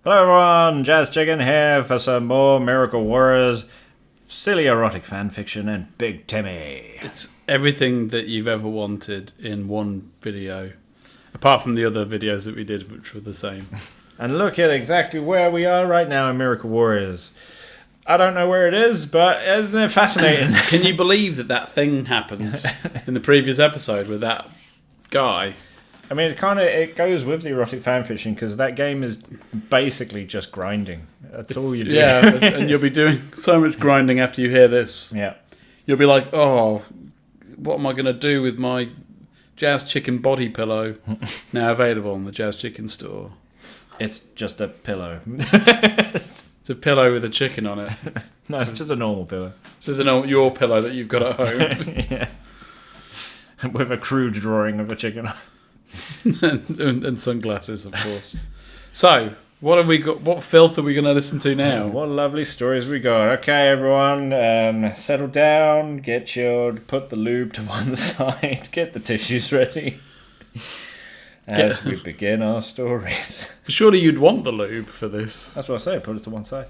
Hello everyone, JazzChicken here for some more Miracle Warriors, silly erotic fanfiction, and BigTimmy. It's everything that you've ever wanted in one video, apart from the other videos that we did, which were the same. And look at exactly where we are right now in Miracle Warriors. I don't know where it is, but isn't it fascinating? Can you believe that thing happened in the previous episode with that guy? I mean, it goes with the erotic fanfiction because that game is basically just grinding. That's all you do. Yeah, and you'll be doing so much grinding after you hear this. Yeah. You'll be like, oh, what am I going to do with my JazzChicken body pillow now available in the JazzChicken store? It's just a pillow. It's a pillow with a chicken on it. No, it's just a normal pillow. This is your pillow that you've got at home. Yeah. With a crude drawing of a chicken. and sunglasses, of course. So, what have we got? What filth are we going to listen to now? What lovely stories we got. Okay, everyone, settle down. Put the lube to one side. Get the tissues ready as we begin our stories. Surely you'd want the lube for this. That's what I say. Put it to one side.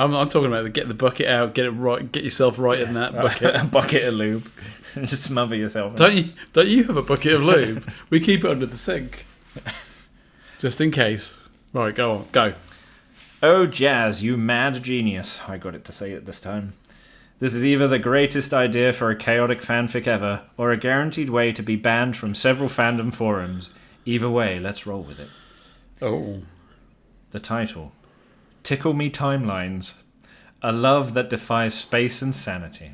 I'm talking about get the bucket out, get it right, get yourself right in that bucket. A bucket of lube. Just smother yourself. Don't you have a bucket of lube? We keep it under the sink, just in case. Right, go. Oh, Jazz, you mad genius. I got it to say it this time. This is either the greatest idea for a chaotic fanfic ever, or a guaranteed way to be banned from several fandom forums. Either way, let's roll with it. Oh. The title. Tickle Me Timelines. A love that defies space and sanity.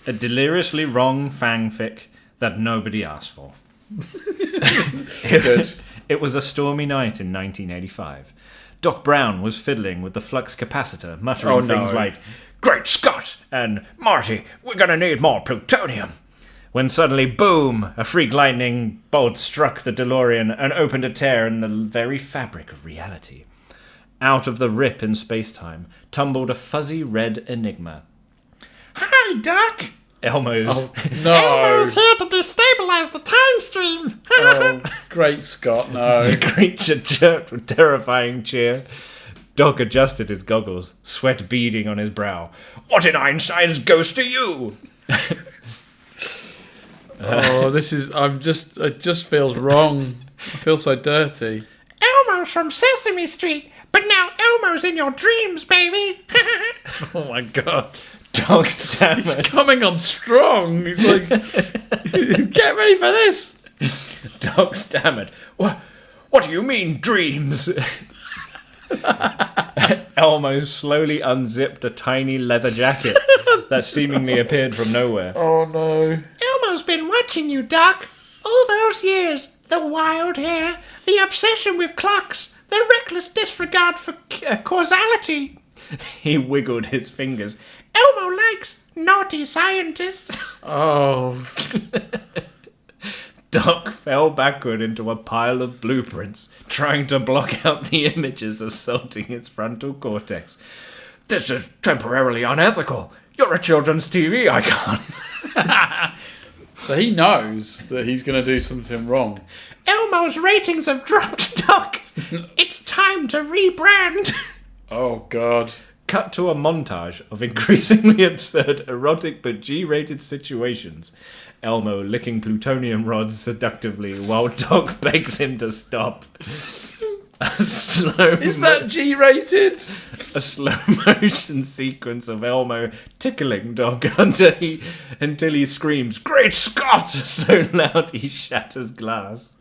A deliriously wrong fanfic that nobody asked for. Good. It was a stormy night in 1985. Doc Brown was fiddling with the flux capacitor, muttering things like, "Great Scott!" and "Marty, we're gonna need more plutonium." When suddenly, boom, a freak lightning bolt struck the DeLorean and opened a tear in the very fabric of reality. Out of the rip in space-time tumbled a fuzzy red enigma. "Hi, Doc!" Elmo's here to destabilize the time stream. Oh, Great Scott, no. The creature chirped with terrifying cheer. Doc adjusted his goggles, sweat beading on his brow. "What in Einstein's ghost are you?" It just feels wrong. I feel so dirty. "Elmo's from Sesame Street, but now Elmo's in your dreams, baby." Oh my god. Doc stammered. He's coming on strong. He's like, get ready for this. Doc stammered. What do you mean, dreams? Elmo slowly unzipped a tiny leather jacket that seemingly appeared from nowhere. Oh no. "Elmo's been watching you, Doc. All those years. The wild hair, the obsession with clocks, the reckless disregard for causality." He wiggled his fingers. "Elmo likes naughty scientists." Oh. Doc fell backward into a pile of blueprints, trying to block out the images assaulting his frontal cortex. "This is temporarily unethical. You're a children's TV icon." So he knows that he's going to do something wrong. "Elmo's ratings have dropped, Doc. It's time to rebrand." Oh, God. Cut to a montage of increasingly absurd, erotic but G-rated situations. Elmo licking plutonium rods seductively while Doc begs him to stop. Is that G-rated? A slow motion sequence of Elmo tickling Doc until he screams, "Great Scott!" so loud he shatters glass.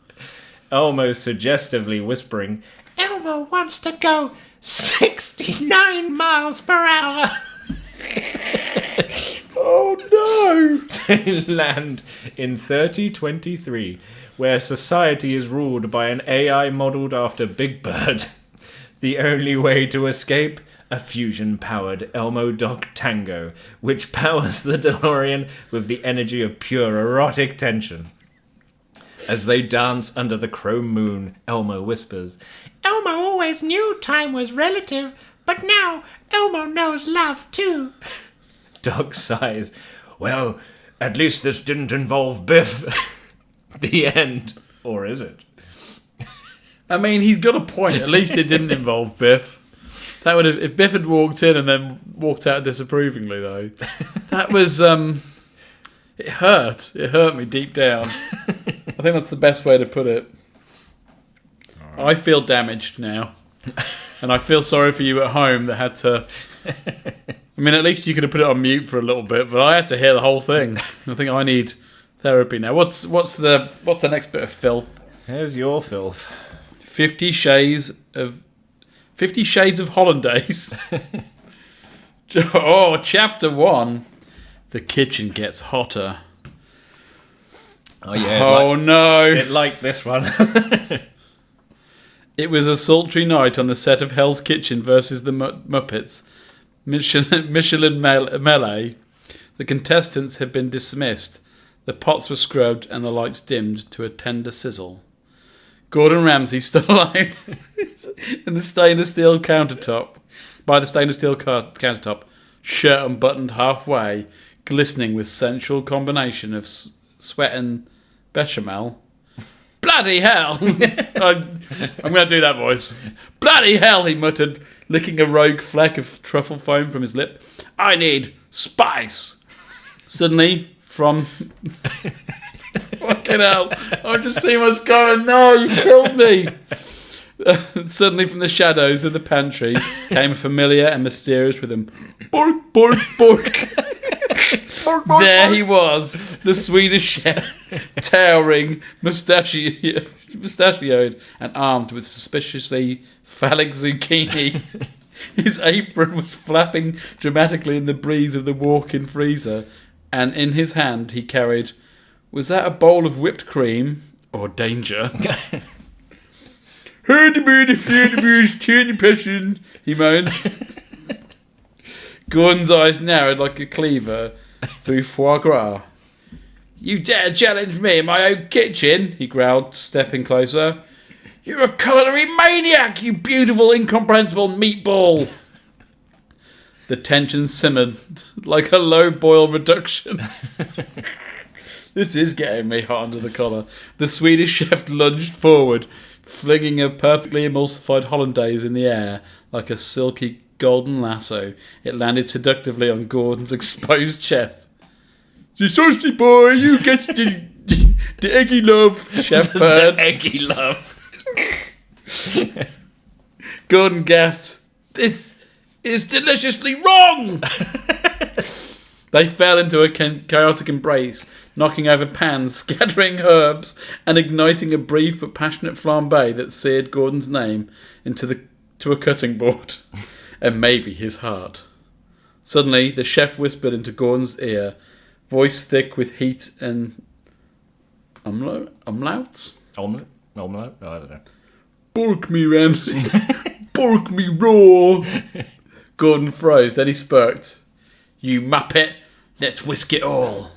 Elmo suggestively whispering, "Elmo wants to go 69 miles per hour." Oh no! They land in 3023, where society is ruled by an AI modelled after Big Bird. The only way to escape? A fusion-powered Elmo Doc Tango, which powers the DeLorean with the energy of pure erotic tension. As they dance under the chrome moon, Elmo whispers, "Elmo always knew time was relative, but now Elmo knows love too." Doc sighs. "Well, at least this didn't involve Biff." The end. Or is it? I mean, he's got a point. At least it didn't involve Biff. That would have, if Biff had walked in and then walked out disapprovingly, though. That was it hurt. It hurt me deep down. I think that's the best way to put it. Right. I feel damaged now, and I feel sorry for you at home that had to. I mean, at least you could have put it on mute for a little bit, but I had to hear the whole thing. I think I need therapy now. What's the next bit of filth? Here's your filth. 50 Shades of Hollandaise. Oh, Chapter 1. The kitchen gets hotter. Oh yeah. No! It liked this one. It was a sultry night on the set of Hell's Kitchen versus the Muppets. Michelin Melee. The contestants had been dismissed. The pots were scrubbed and the lights dimmed to a tender sizzle. Gordon Ramsay stood alone in the stainless steel countertop, shirt unbuttoned halfway, glistening with sensual combination of sweat and bechamel. Bloody hell! I'm going to do that voice. Bloody hell, he muttered, licking a rogue fleck of truffle foam from his lip. I need spice. Suddenly, from... Fucking hell. I've just seen what's going on. No, you killed me. Suddenly, from the shadows of the pantry came a familiar and mysterious rhythm. Bork, bork, bork. There he was, the Swedish chef, towering, mustachioed, and armed with suspiciously phallic zucchini. His apron was flapping dramatically in the breeze of the walk-in freezer, and in his hand he carried... Was that a bowl of whipped cream or danger? Hurdy-burdy, furdy-burdy, turny passion, he moaned. Gordon's eyes narrowed like a cleaver through foie gras. You dare challenge me in my own kitchen? He growled, stepping closer. You're a culinary maniac, you beautiful, incomprehensible meatball. The tension simmered like a low-boil reduction. This is getting me hot under the collar. The Swedish chef lunged forward, flinging a perfectly emulsified hollandaise in the air like a silky golden lasso. It landed seductively on Gordon's exposed chest. The saucy boy, you get the eggy love, Chef purred. The eggy love. Gordon gasped, This is deliciously wrong! They fell into a chaotic embrace, knocking over pans, scattering herbs, and igniting a brief but passionate flambé that seared Gordon's name to a cutting board, and maybe his heart. Suddenly, the chef whispered into Gordon's ear, voice thick with heat and umlauts? Omelette? I don't know. Bork me, Ramsay. Bork me raw. Gordon froze, then he spurked. You muppet, let's whisk it all.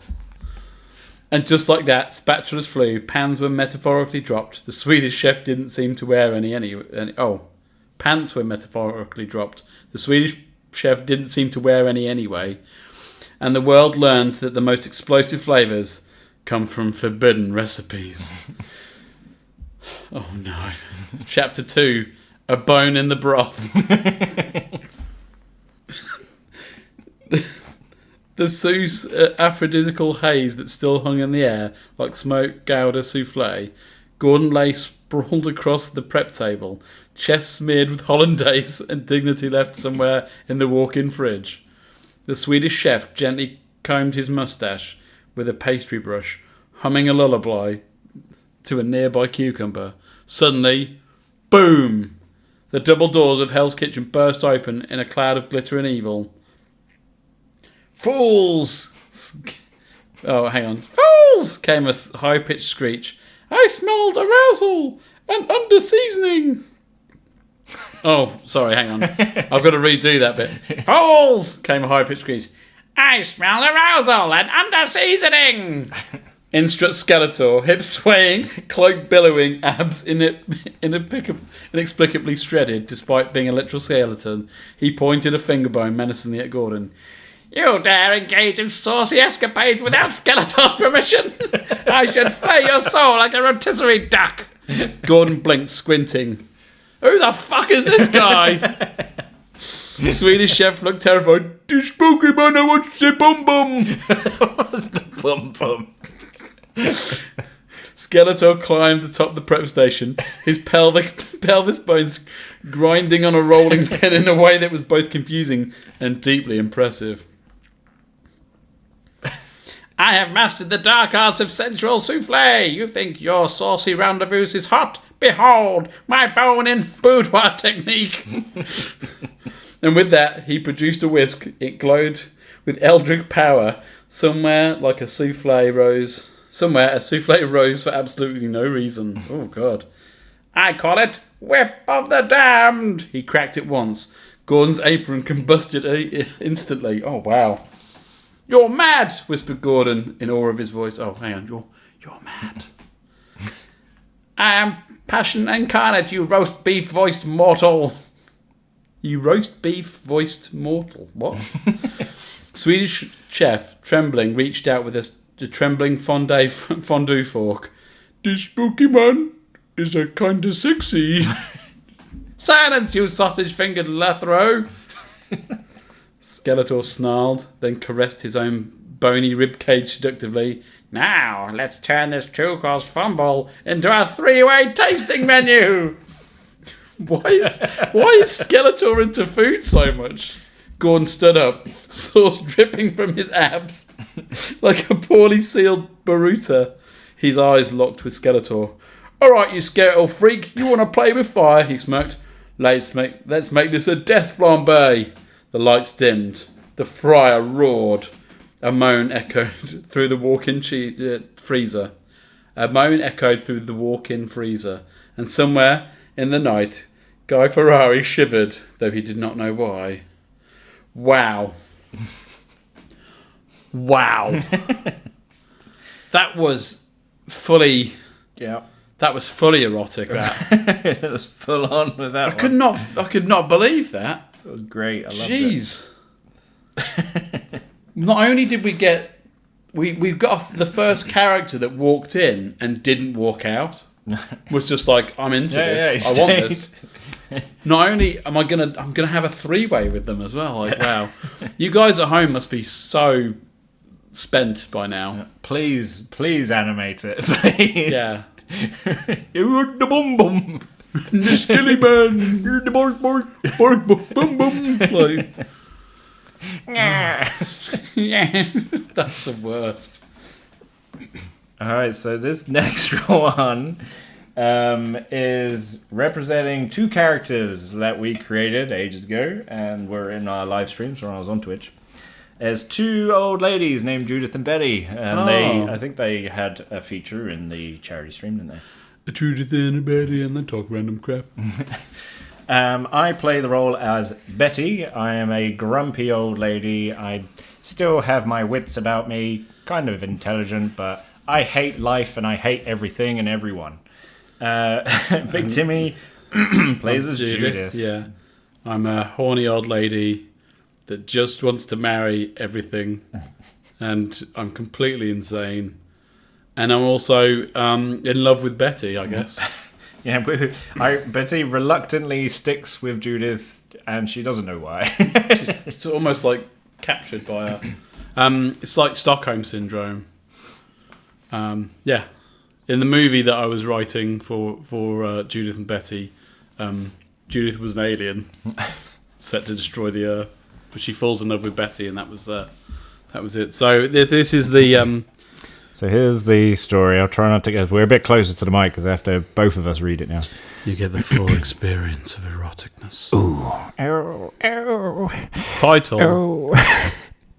And just like that, spatulas flew, pans were metaphorically dropped. The Swedish chef didn't seem to wear any pants were metaphorically dropped. The Swedish chef didn't seem to wear any anyway. And the world learned that the most explosive flavours come from forbidden recipes. Oh no. Chapter 2, A Bone in the Broth. The Seuss aphrodisiacal haze that still hung in the air like smoked Gouda souffle. Gordon lay sprawled across the prep table, chest smeared with hollandaise and dignity left somewhere in the walk-in fridge. The Swedish chef gently combed his moustache with a pastry brush, humming a lullaby to a nearby cucumber. Suddenly, boom! The double doors of Hell's Kitchen burst open in a cloud of glitter and evil. Fools! Oh, hang on. Fools! Came a high-pitched screech. I smelled arousal and under-seasoning. Oh, sorry, hang on. I've got to redo that bit. Fools! Came a high-pitched screech. I smell arousal and under-seasoning. In strut Skeletor, hips swaying, cloak billowing, abs inexplicably shredded despite being a literal skeleton, he pointed a finger bone menacingly at Gordon. You dare engage in saucy escapades without Skeletor's permission? I should flay your soul like a rotisserie duck. Gordon blinked, squinting. Who the fuck is this guy? The Swedish chef looked terrified. This spooky man, I want to say bum bum. What's the bum bum? Skeletor climbed atop the prep station, his pelvis bones grinding on a rolling pin in a way that was both confusing and deeply impressive. I have mastered the dark arts of sensual souffle. You think your saucy rendezvous is hot? Behold, my bone in boudoir technique. And with that, he produced a whisk. It glowed with eldritch power. Somewhere a souffle rose for absolutely no reason. Oh, God. I call it Whip of the Damned. He cracked it once. Gordon's apron combusted instantly. Oh, wow. You're mad, whispered Gordon in awe of his voice. Oh, hang on. You're mad. I am passion incarnate, you roast beef-voiced mortal. You roast beef-voiced mortal. What? Swedish chef, trembling, reached out with a trembling fondue fork. This spooky man is a kind of sexy. Silence, you sausage-fingered Lethro. Skeletor snarled, then caressed his own bony ribcage seductively. Now, let's turn this two-course fumble into a three-way tasting menu. Why is Skeletor into food so much? Gordon stood up, sauce dripping from his abs, like a poorly sealed baruta. His eyes locked with Skeletor. All right, you Skeletor freak, you want to play with fire? He smirked. Let's make this a death flambe. The lights dimmed. The fryer roared. A moan echoed through the walk-in freezer. And somewhere in the night, Guy Ferrari shivered, though he did not know why. Wow. Wow. That was fully... Yeah. That was fully erotic, that. It was full on with that I could not believe that. It was great. I loved Jeez. Not only did we get... We've got the first character that walked in and didn't walk out. Was just like, I'm into this. I want this. Not only am I'm gonna have a three-way with them as well. Like, wow. You guys at home must be so spent by now. Please animate it, please. Yeah. You're the bum bum. The skilly man. You're the bark bum bum. Like, yeah. That's the worst. Alright, so this next one is representing two characters that we created ages ago and were in our live streams when I was on Twitch. There's two old ladies named Judith and Betty, and I think they had a feature in the charity stream, didn't they? Judith and Betty, and they talk random crap. I play the role as Betty. I am a grumpy old lady. I still have my wits about me, kind of intelligent, but I hate life and I hate everything and everyone. BigTimmy plays as Judith. Yeah, I'm a horny old lady that just wants to marry everything, and I'm completely insane. And I'm also in love with Betty, I guess. Yeah, Betty reluctantly sticks with Judith, and she doesn't know why. She's almost like captured by her. It's like Stockholm Syndrome. Yeah. In the movie that I was writing for Judith and Betty, Judith was an alien set to destroy the Earth, but she falls in love with Betty, and that was it. So this is the. So here's the story. I'll try not to get... We're a bit closer to the mic because I have to both of us read it now. You get the full experience of eroticness. Ooh. Oh. Title. Oh.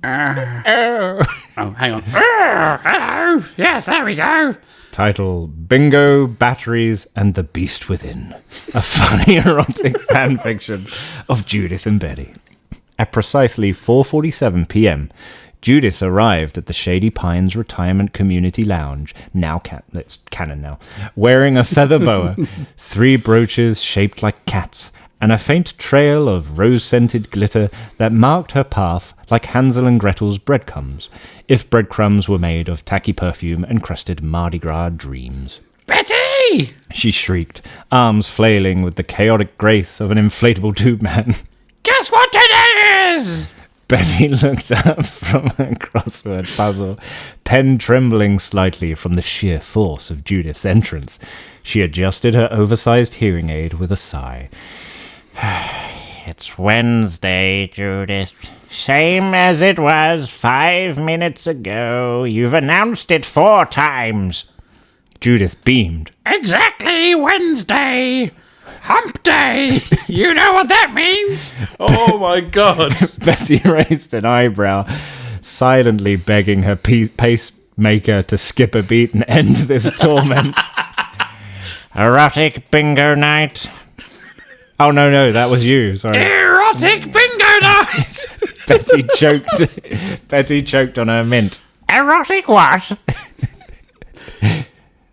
Oh, hang on. Oh, yes, there we go. Title: Bingo, Batteries, and the Beast Within. A funny erotic fan fiction of Judith and Betty. At precisely 4:47 p.m., Judith arrived at the Shady Pines Retirement Community Lounge, it's canon now, wearing a feather boa, 3 brooches shaped like cats, and a faint trail of rose-scented glitter that marked her path like Hansel and Gretel's breadcrumbs, if breadcrumbs were made of tacky perfume and crusted Mardi Gras dreams. Betty! Betty! She shrieked, arms flailing with the chaotic grace of an inflatable tube man. Guess what it is? Betty looked up from her crossword puzzle, pen trembling slightly from the sheer force of Judith's entrance. She adjusted her oversized hearing aid with a sigh. It's Wednesday, Judith. Same as it was 5 minutes ago. You've announced it 4 times. Judith beamed. Exactly, Wednesday. Hump day. You know what that means? Oh my god. Betty raised an eyebrow, silently begging her pacemaker to skip a beat and end this torment. Erotic bingo night. Oh, no, that was you. Sorry. Erotic bingo night. Betty choked on her mint. Erotic what?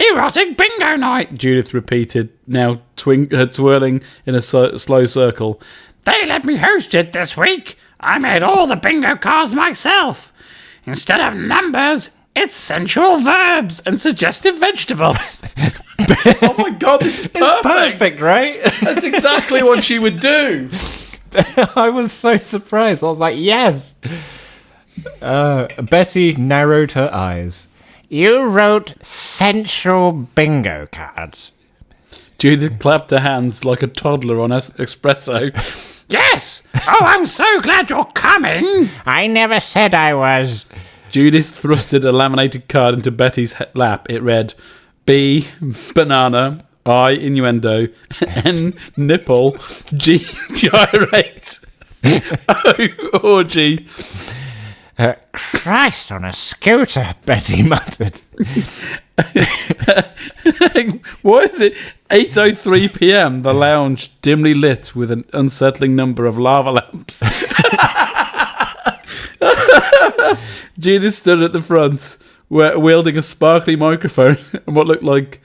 Erotic bingo night. Judith repeated, now twirling in a slow circle. They let me host it this week. I made all the bingo cards myself. Instead of numbers, it's sensual verbs and suggestive vegetables. Oh my god, this is perfect. It's perfect, right? That's exactly what she would do. I was so surprised. I was like, yes. Betty narrowed her eyes. You wrote sensual bingo cards. Judith clapped her hands like a toddler on espresso. Yes! Oh, I'm so glad you're coming. I never said I was. Judith thrusted a laminated card into Betty's lap. It read, B, banana, I, innuendo, N, nipple, G, gyrate, O, orgy. Christ on a scooter, Betty muttered. What is it? 8:03 p.m. The lounge dimly lit with an unsettling number of lava lamps. Judith stood at the front, wielding a sparkly microphone and what looked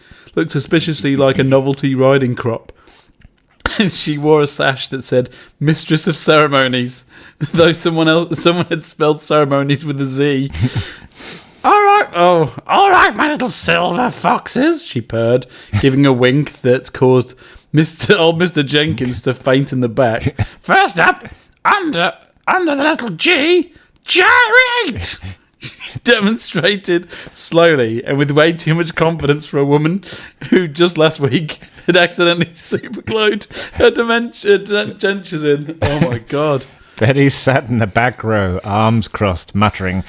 suspiciously like a novelty riding crop. She wore a sash that said "Mistress of Ceremonies," though someone had spelled ceremonies with a Z. All right, my little silver foxes, she purred, giving a wink that caused Mr. Jenkins to faint in the back. First up, under the little G, gyrate. Demonstrated slowly and with way too much confidence for a woman who just last week had accidentally superglued her dentures in. Oh my god. Betty sat in the back row, arms crossed, muttering,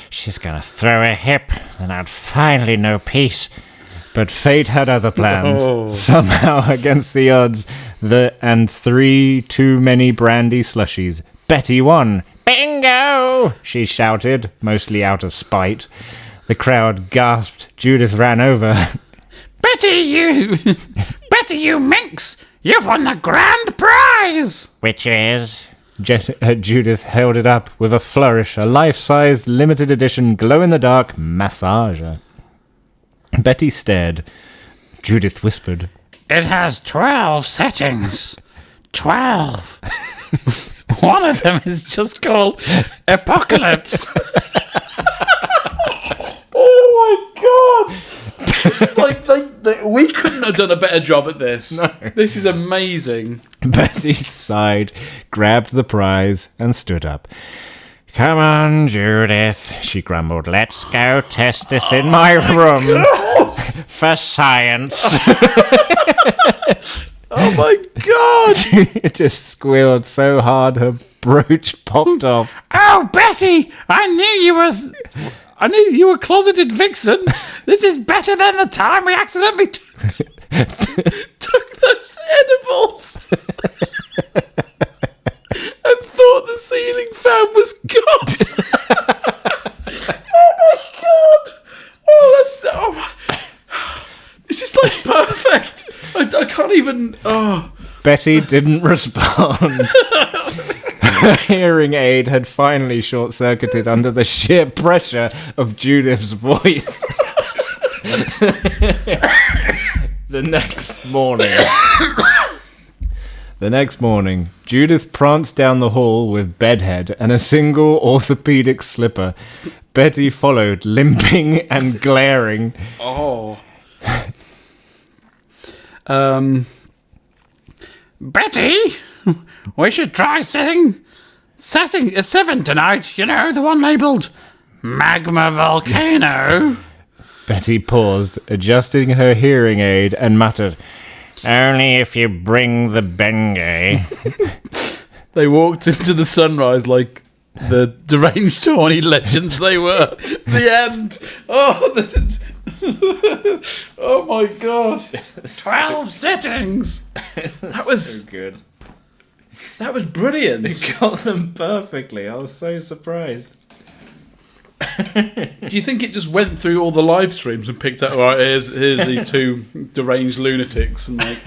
she's gonna throw a hip and I'd finally know peace. But fate had other plans. Somehow, against the odds, and 3 too many brandy slushies, Betty won. Bingo! She shouted, mostly out of spite. The crowd gasped. Judith ran over. Betty, you minx! You've won the grand prize! Which is? Judith held it up with a flourish, a life-sized, limited edition, glow-in-the-dark massager. Betty stared. Judith whispered, It has 12 settings. 12. One of them is just called Apocalypse. Oh my god! This is like we couldn't have done a better job at this. No. This is amazing. Betty sighed, grabbed the prize, and stood up. Come on, Judith, she grumbled. Let's go test this in my room for science. Oh my god! Judith squealed so hard her brooch popped off. Oh, Betty! I knew you were closeted vixen. This is better than the time we accidentally took those edibles and thought the ceiling fan was gone. Oh my god! This is like perfect. I can't even. Oh. Betty didn't respond. Her hearing aid had finally short-circuited under the sheer pressure of Judith's voice. The next morning, Judith pranced down the hall with bedhead and a single orthopedic slipper. Betty followed, limping and glaring. Oh. Betty, we should try setting a 7 tonight. You know, the one labelled Magma Volcano. Betty paused, adjusting her hearing aid, and muttered, "Only if you bring the Bengay." They walked into the sunrise like the deranged tawny legends they were. The end. Oh my god. 12 settings. That was so good. That was brilliant. It got them perfectly. I was so surprised. Do you think it just went through all the live streams and picked out, right, here's these two deranged lunatics, and like,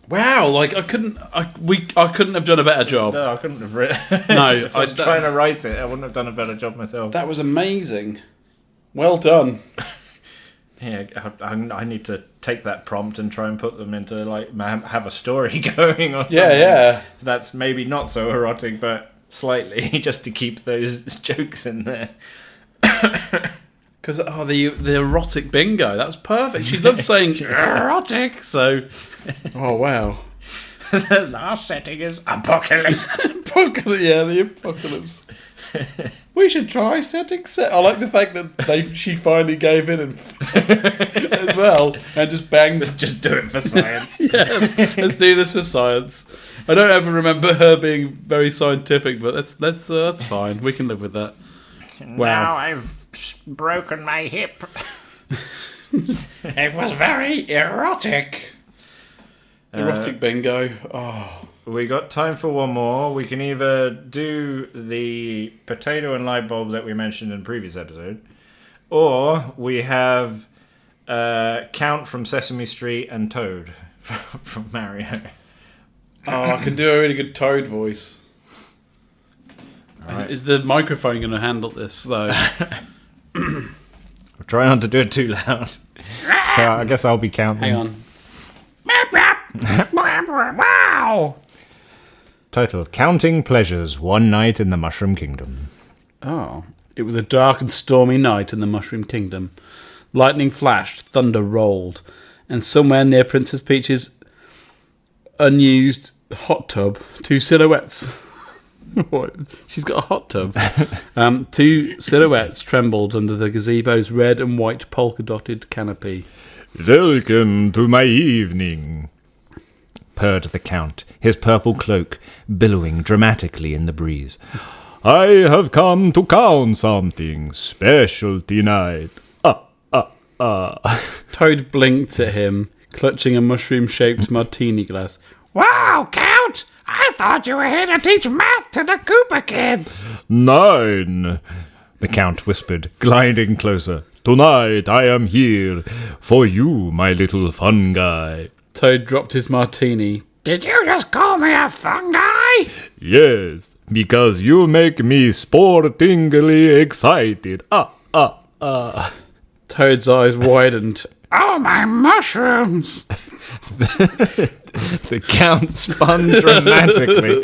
wow, like I couldn't have done a better job. No, I couldn't have written. No, if I was trying to write it, I wouldn't have done a better job myself. That was amazing. Well done. Yeah, I need to take that prompt and try and put them into, like, have a story going or something. Yeah. That's maybe not so erotic, but slightly, just to keep those jokes in there. Because the erotic bingo, that's perfect. She loves saying erotic, so oh wow. The last setting is apocalypse. The apocalypse. We should try setting set. I like the fact that she finally gave in as well, and just banged. Just do it for science. Yeah, let's do this for science. I don't ever remember her being very scientific, but that's fine. We can live with that. Now I've broken my hip. It was very erotic. Erotic bingo. Oh. We got time for one more. We can either do the potato and light bulb that we mentioned in the previous episode, or we have Count from Sesame Street and Toad from Mario. Oh, I can do a really good Toad voice. Right. Is the microphone going to handle this, though? I'll try not to do it too loud. So I guess I'll be counting. Hang on. Wow! Title: Counting Pleasures, One Night in the Mushroom Kingdom. Oh. It was a dark and stormy night in the Mushroom Kingdom. Lightning flashed, thunder rolled, and somewhere near Princess Peach's unused hot tub, two silhouettes... What? She's got a hot tub. Two silhouettes trembled under the gazebo's red and white polka-dotted canopy. "Welcome to my evening," purred the Count, his purple cloak billowing dramatically in the breeze. "I have come to count something special tonight. Toad blinked at him, clutching a mushroom-shaped martini glass. Wow, Count! I thought you were here to teach math to the Koopa kids. 9, the Count whispered, gliding closer. "Tonight I am here for you, my little fun guy." Toad dropped his martini. Did you just call me a fun guy? "Yes, because you make me sportingly excited. Toad's eyes widened. Oh, my mushrooms! The Count spun dramatically.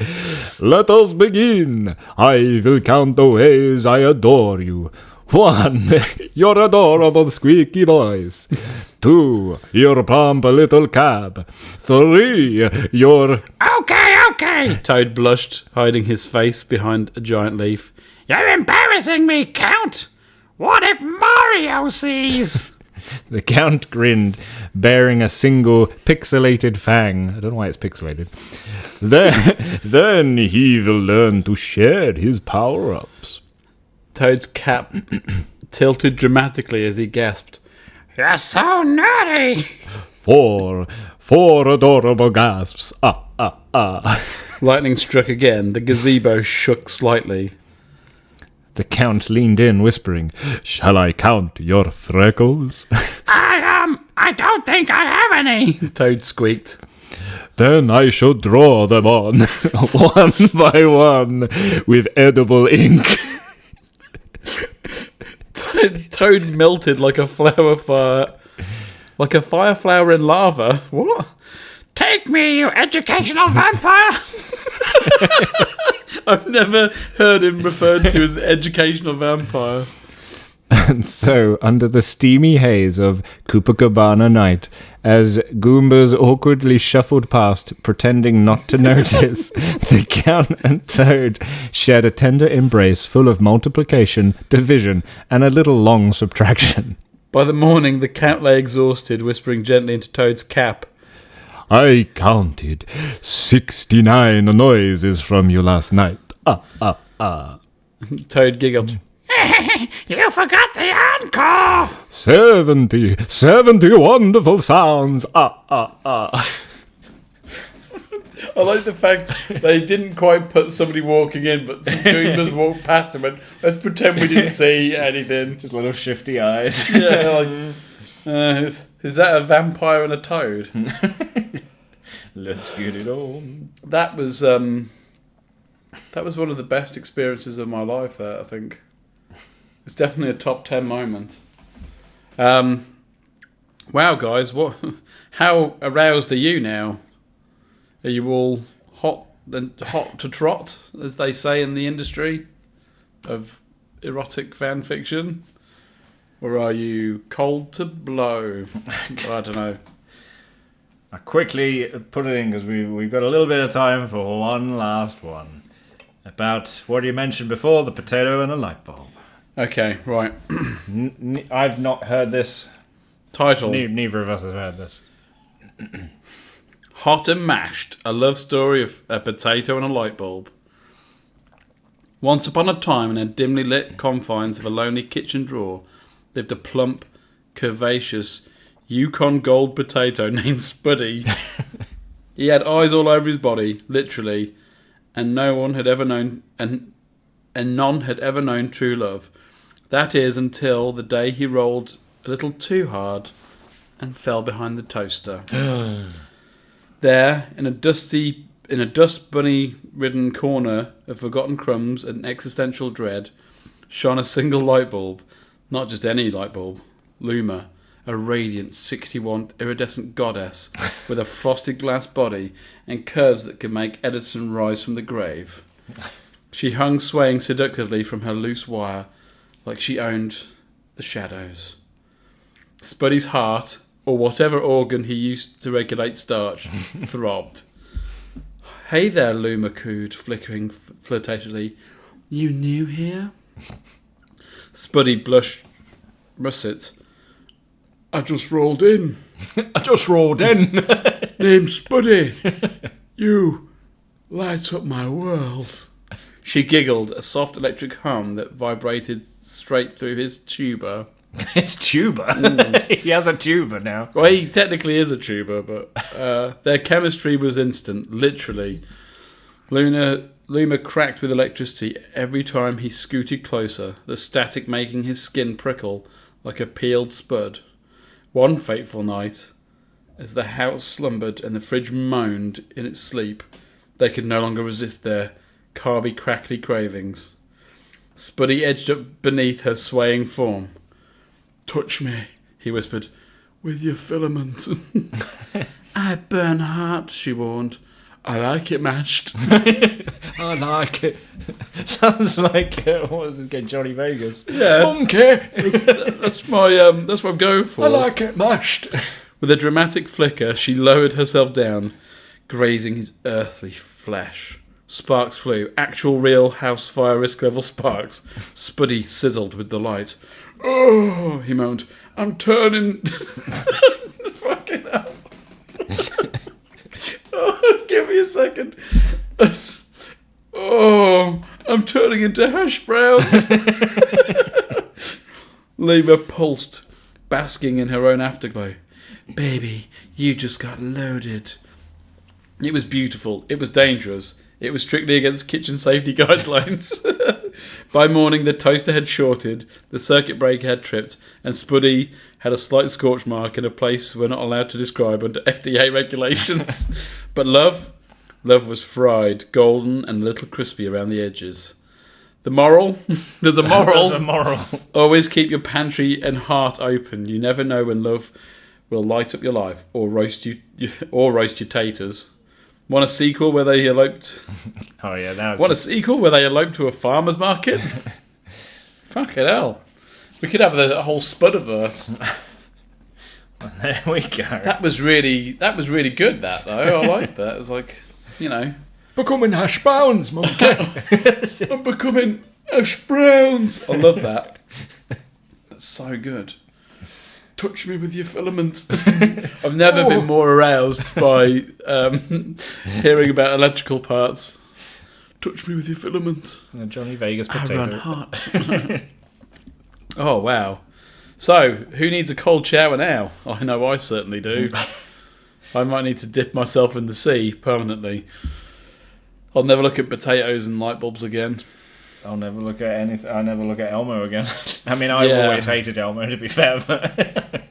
"Let us begin. I will count the ways I adore you. 1, your adorable squeaky voice. 2, your plump little cab. 3, your..." Okay. Toad blushed, hiding his face behind a giant leaf. You're embarrassing me, Count. What if Mario sees? The Count grinned, bearing a single pixelated fang. I don't know why it's pixelated. Then he will learn to share his power-ups. Toad's cap tilted dramatically as he gasped. You're so naughty. 4 adorable gasps. Lightning struck again. The gazebo shook slightly. The Count leaned in, whispering, "Shall I count your freckles?" I don't think I have any. Toad squeaked. "Then I shall draw them on, one by one, with edible ink." Toad melted like a fire in lava. What? Take me, you educational vampire. I've never heard him referred to as an educational vampire. And so, under the steamy haze of Copacabana night, as Goombas awkwardly shuffled past, pretending not to notice, the Count and Toad shared a tender embrace full of multiplication, division, and a little long subtraction. By the morning, the Count lay exhausted, whispering gently into Toad's cap. I counted 69 noises from you last night. Toad giggled. You forgot the encore! 70 wonderful sounds. I like the fact they didn't quite put somebody walking in, but some Goombas walked past him and let's pretend we didn't see anything. Just little shifty eyes. Yeah, is that a vampire and a toad? Let's get it on. That was one of the best experiences of my life. There, I think it's definitely a top 10 moment. Wow, guys, how aroused are you now? Are you all hot to trot, as they say in the industry of erotic fan fiction? Or are you cold to blow? I don't know. I quickly put it in because we've got a little bit of time for one last one. About what you mentioned before, the potato and a light bulb. Okay, right. I've not heard this. Title. Neither of us have heard this. Hot and Mashed, a love story of a potato and a light bulb. Once upon a time, in the dimly lit confines of a lonely kitchen drawer, lived a plump, curvaceous Yukon gold potato named Spuddy. He had eyes all over his body, literally, and none had ever known true love. That is, until the day he rolled a little too hard and fell behind the toaster. There, in a dust bunny-ridden corner of forgotten crumbs and existential dread, shone a single light bulb. Not just any light bulb. Luma, a radiant 60-watt iridescent goddess with a frosted glass body and curves that could make Edison rise from the grave. She hung swaying seductively from her loose wire like she owned the shadows. Spuddy's heart, or whatever organ he used to regulate starch, throbbed. Hey there, Luma cooed, flickering flirtatiously. You new here? Spuddy blushed russet. I just rolled in. Name's Spuddy. You light up my world. She giggled, a soft electric hum that vibrated straight through his tuba. His tuba? He has a tuba now. Well, he technically is a tuba, but their chemistry was instant, literally. Luma cracked with electricity every time he scooted closer, the static making his skin prickle like a peeled spud. One fateful night, as the house slumbered and the fridge moaned in its sleep, they could no longer resist their carby crackly cravings. Spuddy edged up beneath her swaying form. Touch me, he whispered, with your filament. I burn hot, she warned. I like it mashed. I like it. Sounds like what was this game, Johnny Vegas? Yeah, monkey. That's what I'm going for. I like it mashed. With a dramatic flicker, she lowered herself down, grazing his earthly flesh. Sparks flew, actual real house fire risk level sparks. Spuddy sizzled with delight. Oh, he moaned. I'm turning. Fucking hell. Oh, give me a second. Oh, I'm turning into hash browns. Luma pulsed, basking in her own afterglow. Baby, you just got loaded. It was beautiful. It was dangerous. It was strictly against kitchen safety guidelines. By morning, the toaster had shorted, the circuit breaker had tripped, and Spuddy had a slight scorch mark in a place we're not allowed to describe under FDA regulations. But love was fried, golden, and a little crispy around the edges. The moral? There's a moral. There's a moral. Always keep your pantry and heart open. You never know when love will light up your life or roast your taters. Want a sequel where they eloped? Oh yeah, now. Want a sequel where they eloped to a farmer's market? Fucking hell! We could have the whole Spudiverse. There we go. That was really good. That though, I like that. It was like, you know, Becoming hash browns, monkey. I'm becoming hash browns. I love that. That's so good. Touch me with your filament. I've never been more aroused by hearing about electrical parts. Touch me with your filament. Johnny Vegas I potato. run hot. Oh, wow. So, who needs a cold shower now? I know I certainly do. I might need to dip myself in the sea permanently. I'll never look at potatoes and light bulbs again. I'll never look at anything. I'll never look at Elmo again. I mean, I've always hated Elmo, to be fair. But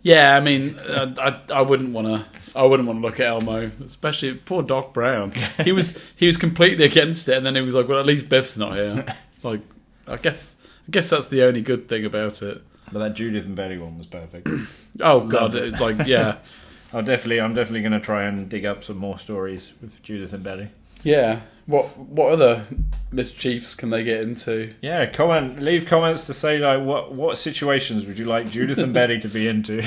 yeah, I mean, I wouldn't want to. I wouldn't want to look at Elmo, especially poor Doc Brown. He was completely against it, and then he was like, "Well, at least Biff's not here." Like, I guess that's the only good thing about it. But that Judith and Betty one was perfect. Oh God, yeah. I'm definitely going to try and dig up some more stories with Judith and Betty. Yeah. What other mischiefs can they get into? Yeah, leave comments to say like what situations would you like Judith and Betty to be into?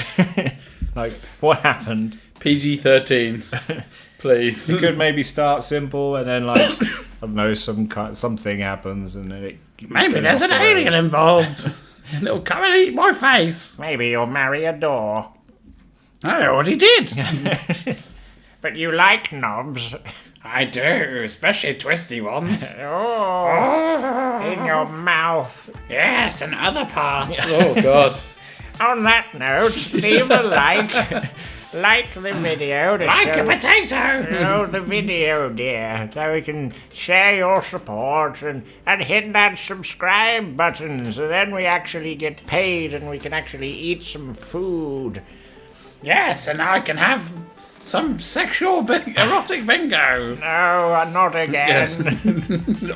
Like what happened? PG-13, please. You could maybe start simple and then like I don't know something happens and then Maybe there's an alien involved. And it'll come and eat my face. Maybe you'll marry a door. I already did. But you like knobs. I do, especially twisty ones. In your mouth. Yes, and other parts. Oh God. On that note, leave a like the video to Like show, a potato. the video, dear, so we can share your support and hit that subscribe button, so then we actually get paid and we can actually eat some food. Yes, and I can have some sexual erotic bingo. No, not again.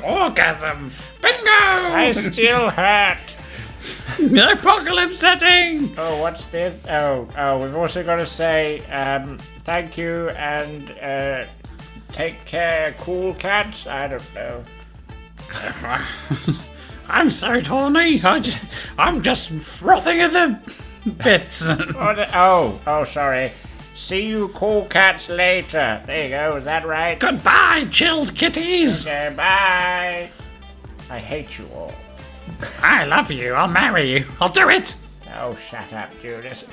Orgasm. Bingo. I still hurt. Apocalypse setting. Oh, what's this? Oh, we've also got to say thank you and take care, cool cats. I don't know. I'm so horny. I'm just frothing at the bits. Sorry. See you cool cats later. There you go, is that right? Goodbye, chilled kitties. Okay, bye. I hate you all. I love you. I'll marry you. I'll do it. Oh, shut up, Judith.